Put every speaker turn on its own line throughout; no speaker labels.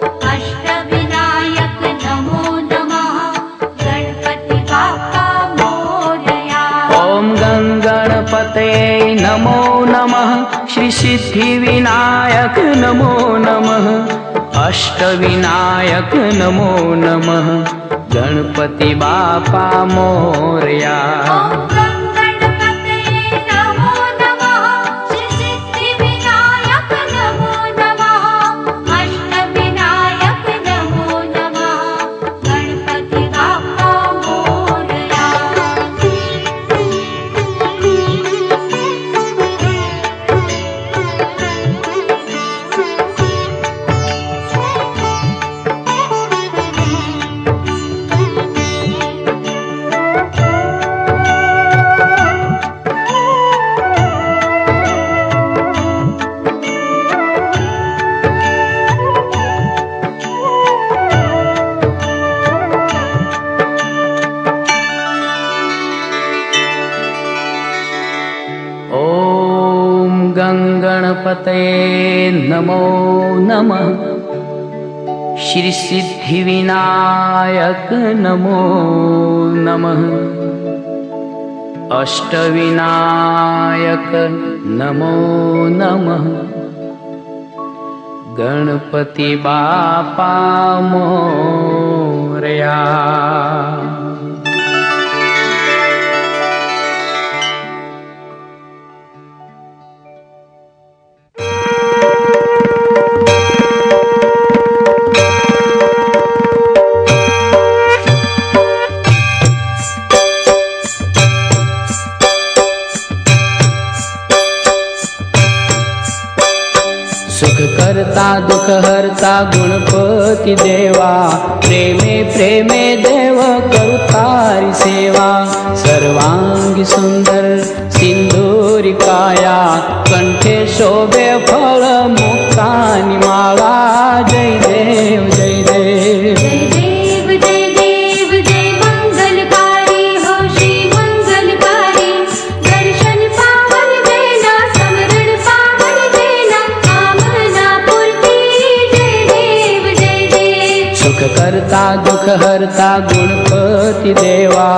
अष्टविनायक नमो नमः गणपति बाप्पा मोरया।
ओम गणपते नमो नमः श्री सिद्धिविनायक नमो नमः अष्टविनायक नमो नमः गणपति बाप्पा मोरया। गणपते नमो नमः श्री सिद्धिविनायक नमो नमः अष्टविनायक नमो नमः गणपति बाप्पा मोरया। सुख करता दुख हरता गुणपति देवा प्रेमे प्रेमे देव करू तारी सेवा। सर्वांगी सुंदर सिंदूरी काया कंठे शोभे फल मुक्तानी माला। जय देव जय देव
जय देव जय देव जय मंगलकारी हो श्री मंगलकारी। दर्शन पावन देना समरण पावन देना कामना पूर्ति। जय देव जय देव।
सुख करता दुख हरता गुणपति देवा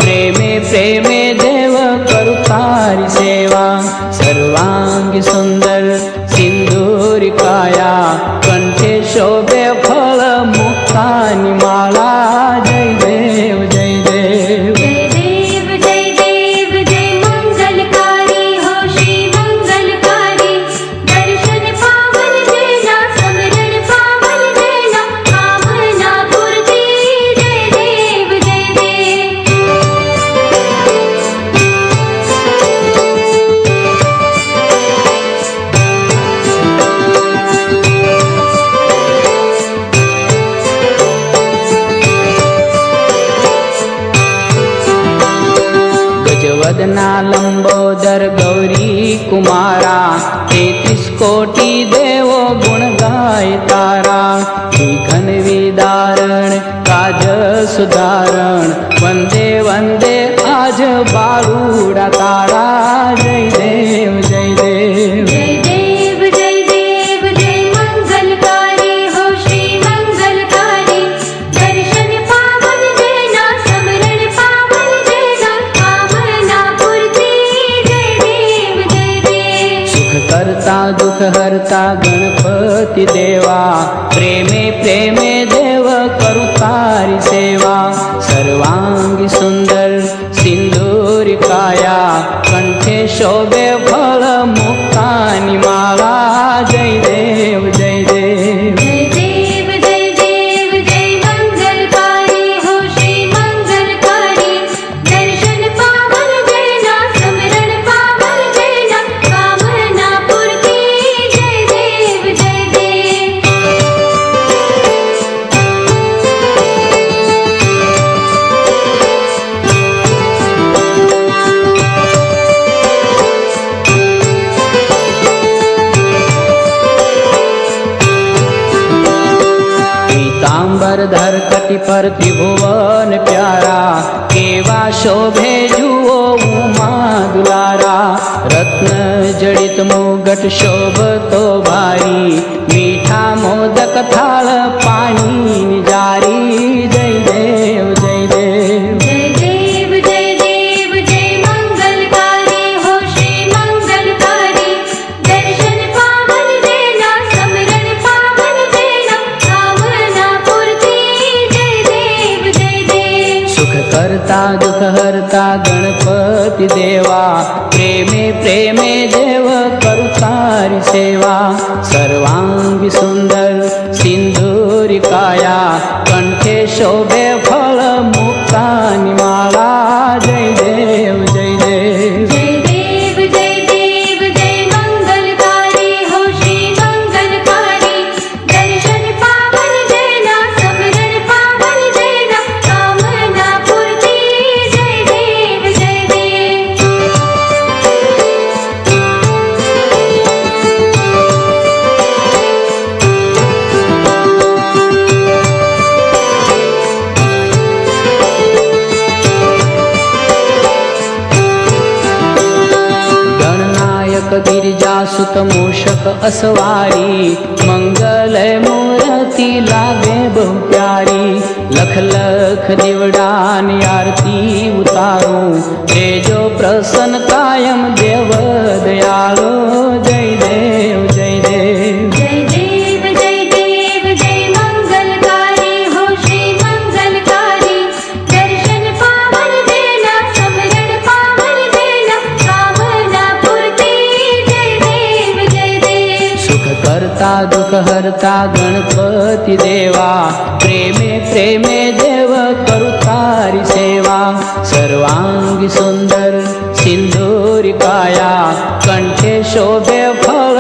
प्रेमे प्रेमे देव करू तारी सेवा। सर्वांगी सुंदर सिंदूरी काया कंठे शोभे फल मुक्तानी माला। जय देव जय देव
जय देव जय देव जय मंगलकारी हो श्री मंगलकारी। दर्शन पावन देना समरण पावन देना कामना पूर्ति। जय देव जय देव।
गजवदना लंबोदर गौरी कुमारा 33 कोटि देवो गुण गाय तारा। घन विदारण काज सुधारण वंदे वंदे आज बालूड़ा तारा। जय देव जय देव
जय देव जय देव जय मंगलकारी हो श्री मंगलकारी। दर्शन पावन देना समरण पावन देना कामना पूर्ति। जय देव जय देव।
सुख करता दुख हरता गणपति देवा प्रेमे प्रेमे देव करू तारी सेवा। सर्वांगी सुंदर सिंदूरी काया कंठे शोभे फल मुक्तानी माला। जय देव जय देव
जय देव जय देव जय मंगलकारी हो श्री मंगलकारी। दर्शन पावन देना समरण पावन देना कामना पूर्ति। जय देव जय देव।
धर कटि पर त्रिभुवन प्यारा। केवा शोभे जुओ उमा दुलारा। रत्न जडित मुगट शोभतो भारी मीठा मोदक थाळ पाणी जारी जय देव जय देव
जय देव जय देव जय मंगलकारी हो श्री मंगलकारी दर्शन पावन देना समरण पावन देना कामना पूर्ति जय देव जय देव
सुख करता दुख हरता गणपती देवा प्रेमे प्रेमे देव करू तारी सेवा सर्वांगी सुंदर सिंदूरी काया कंठे शोभे फळ मुक्तानी माळा जय देव जय देव
जय देव जय देव जय मंगलकारी हो श्री मंगलकारी दर्शन पावन देना समरण पावन देना कामना पूर्ति जय देव जय देव
गणनायक गिरिजासुत मूषक असवारी मंगलय मूर्ति लागे बहु प्यारी लख लख दिवडानी आरती उतारो तेजो प्रसन्न कायम देव दयाळो जय देव जय देव
जय देव जय देव जय मंगलकारी हो श्री मंगलकारी दर्शन पावन देना समरण पावन देना कामना पूर्ति जय देव जय देव
सुख करता दुख हरता गणपती देवा प्रेमे प्रेमे देव करू तारी सेवा सर्वांगी सुंदर सिंदूरी काया कंठे शोभे फळ